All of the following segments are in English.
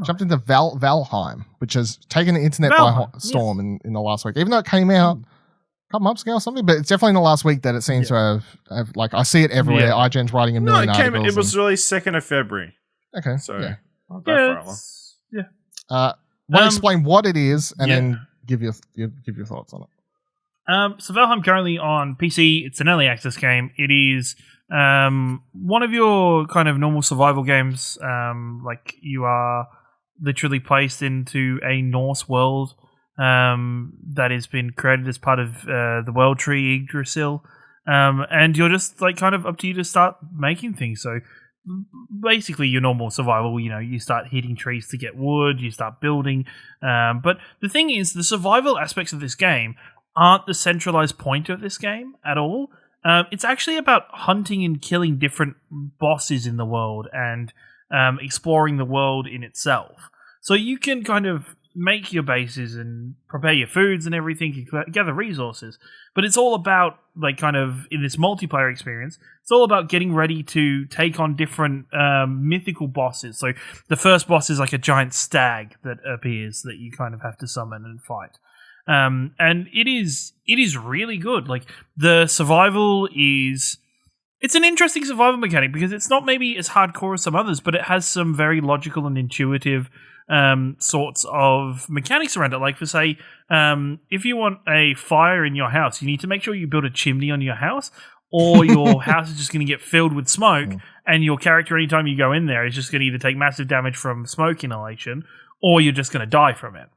jumped into Valheim, which has taken the internet by storm in the last week. Even though it came out a couple months ago or something, but it's definitely in the last week that it seems to have like I see it everywhere. IGN's writing a million articles. It was released 2nd of February. Okay, so want to explain what it is and then give your thoughts on it. So Valheim currently on PC. It's an early access game. It is one of your kind of normal survival games. Like you are literally placed into a Norse world that has been created as part of the world tree Yggdrasil, and you're just like kind of up to you to start making things. So basically your normal survival, you start hitting trees to get wood, you start building, but the thing is the survival aspects of this game aren't the centralized point of this game at all. It's actually about hunting and killing different bosses in the world and exploring the world in itself. So you can kind of make your bases and prepare your foods and everything, gather resources. But it's all about, like, kind of, in this multiplayer experience, it's all about getting ready to take on different mythical bosses. So the first boss is like a giant stag that appears that you kind of have to summon and fight. And it is really good. Like, the survival is... It's an interesting survival mechanic because it's not maybe as hardcore as some others, but it has some very logical and intuitive sorts of mechanics around it. Like, for say, if you want a fire in your house, you need to make sure you build a chimney on your house, or your house is just going to get filled with smoke, and your character, anytime you go in there, is just going to either take massive damage from smoke inhalation, or you're just going to die from it.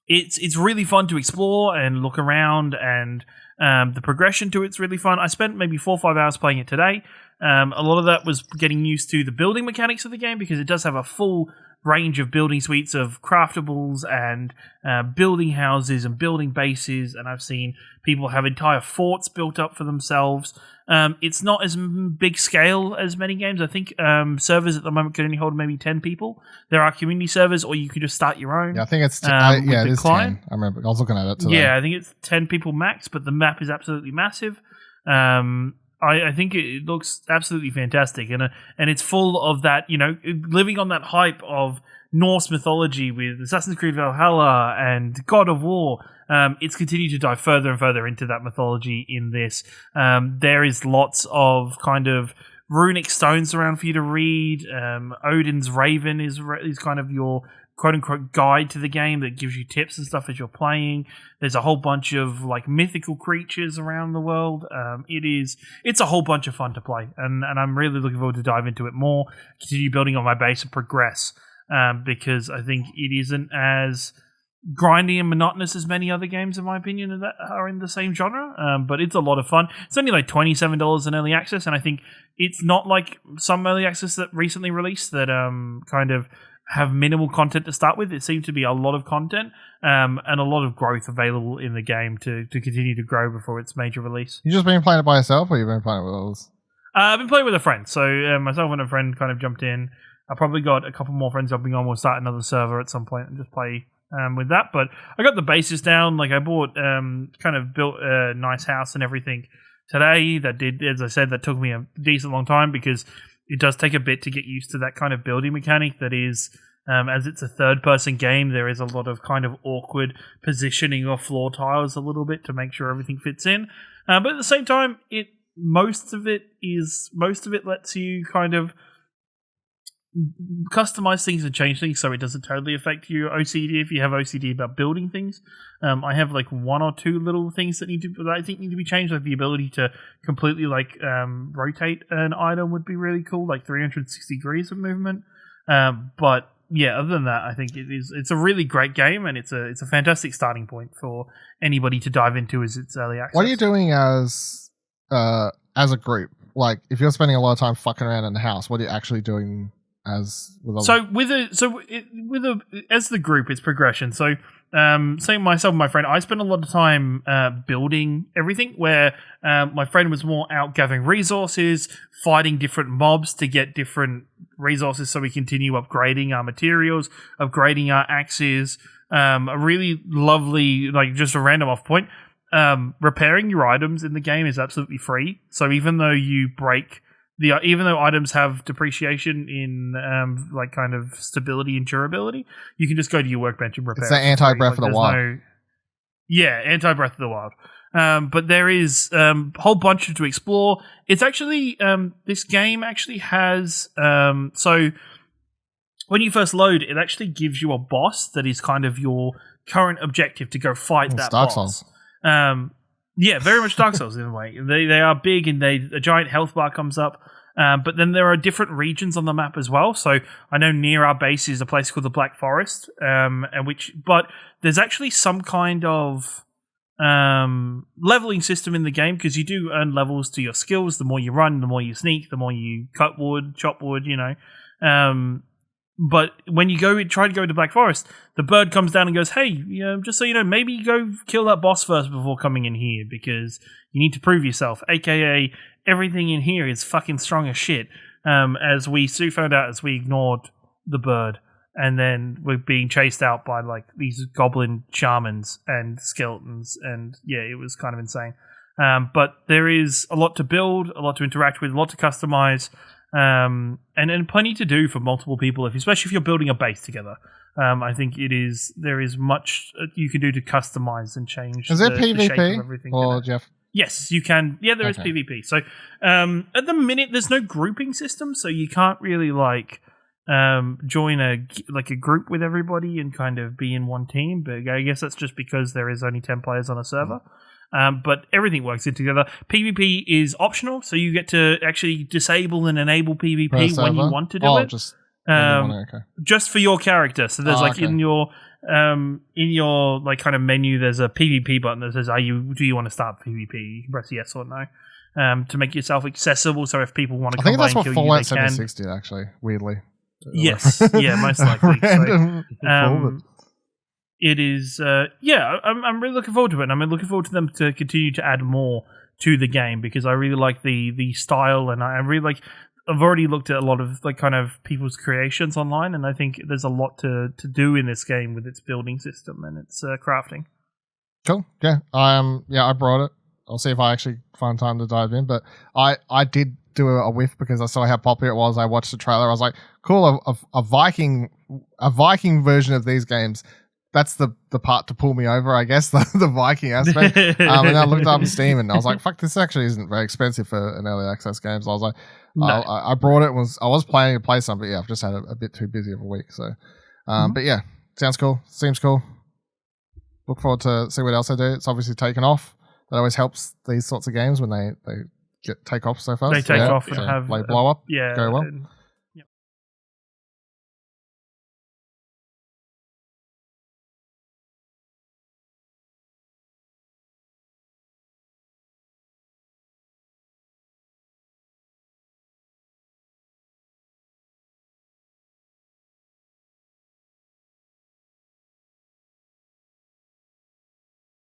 It's really fun to explore and look around, and the progression to it's really fun. I spent maybe 4 or 5 hours playing it today. A lot of that was getting used to the building mechanics of the game, because it does have a full range of building suites of craftables and building houses and building bases, and I've seen people have entire forts built up for themselves. It's not as big scale as many games. I think servers at the moment can only hold maybe 10 people. There are community servers, or you can just start your own. Yeah, I think it's it is 10. I remember I was looking at it today. Yeah, I think it's 10 people max, but the map is absolutely massive. I think it looks absolutely fantastic, and it's full of that, living on that hype of Norse mythology with Assassin's Creed Valhalla and God of War. It's continued to dive further and further into that mythology in this. There is lots of kind of runic stones around for you to read. Odin's Raven is kind of your quote-unquote guide to the game that gives you tips and stuff as you're playing. There's a whole bunch of like mythical creatures around the world. It's a whole bunch of fun to play, and I'm really looking forward to dive into it more, continue building on my base and progress, because I think it isn't as grindy and monotonous as many other games, in my opinion, that are in the same genre, but it's a lot of fun. It's only like $27 in early access, and I think it's not like some early access that recently released that kind of have minimal content to start with. It seems to be a lot of content and a lot of growth available in the game to continue to grow before its major release. You just been playing it by yourself, or you've been playing it with others? I've been playing with a friend. So myself and a friend kind of jumped in. I probably got a couple more friends jumping on. We'll start another server at some point and just play with that. But I got the bases down. Like, I bought, kind of built a nice house and everything today. That did, as I said, that took me a decent long time, because it does take a bit to get used to that kind of building mechanic that is, as it's a third-person game, there is a lot of kind of awkward positioning of floor tiles a little bit to make sure everything fits in. But at the same time, most of it lets you kind of customize things and change things so it doesn't totally affect your OCD if you have OCD about building things. I have like 1 or 2 little things that I think need to be changed, like the ability to completely like rotate an item would be really cool, like 360 degrees of movement. But yeah, other than that, I think it's a really great game, and it's a fantastic starting point for anybody to dive into as its early access. What are you doing as a group? Like, if you're spending a lot of time fucking around in the house, what are you actually doing as with as the group, it's progression. So say myself and my friend, I spent a lot of time building everything, where my friend was more out gathering resources, fighting different mobs to get different resources so we continue upgrading our materials, upgrading our axes. A really lovely, like, just a random off point, repairing your items in the game is absolutely free. So even though you break even though items have depreciation in like kind of stability and durability, you can just go to your workbench and repair. It's the anti-Breath of the Wild. Anti-Breath of the Wild. But there is a whole bunch to explore. It's actually this game actually has so when you first load, it actually gives you a boss that is kind of your current objective to go fight that Dark boss. Souls. Yeah, very much Dark Souls in a way. They are big and a giant health bar comes up. But then there are different regions on the map as well. So I know near our base is a place called the Black Forest, but there's actually some kind of leveling system in the game because you do earn levels to your skills. The more you run, the more you sneak, the more you cut wood, chop wood, But when you try to go to Black Forest, the bird comes down and goes, "Hey, just so you know, maybe go kill that boss first before coming in here because you need to prove yourself." AKA, everything in here is fucking strong as shit. As we soon found out as we ignored the bird, and then we're being chased out by like these goblin shamans and skeletons, and yeah, it was kind of insane. But there is a lot to build, a lot to interact with, a lot to customize. And plenty to do for multiple people, especially if you're building a base together. I think there is much you can do to customize and change. Is there the PvP shape of everything or Jeff? Yes, you can. Yeah, there is PvP. So at the minute, there's no grouping system, so you can't really like join a group with everybody and kind of be in one team. But I guess that's just because there is only 10 players on a server. But everything works in together. PvP is optional, so you get to actually disable and enable PvP when you want to do it. Just for your character. So there's in your like kind of menu, there's a PvP button that says, do you want to start PvP? You can press yes or no to make yourself accessible. So if people want to come by and kill you, they can. I think that's what Fallout 76 did, actually. Weirdly. Yes, yeah, most likely. It is, I'm really looking forward to it. And I'm looking forward to them to continue to add more to the game because I really like the style, and I really like. I've already looked at a lot of like kind of people's creations online, and I think there's a lot to do in this game with its building system and its crafting. Cool. Yeah. I brought it. I'll see if I actually find time to dive in, but I did do a whiff because I saw how popular it was. I watched the trailer. I was like, cool, a Viking version of these games. That's the part to pull me over, I guess, the Viking aspect. And I looked up on Steam and I was like, fuck, this actually isn't very expensive for an early access game. So I was like, I brought it. I was planning to play some, but yeah, I've just had a bit too busy of a week. So, but yeah, sounds cool. Seems cool. Look forward to see what else they do. It's obviously taken off. That always helps these sorts of games when they take off so fast. They take off and they blow up. Yeah. Go well.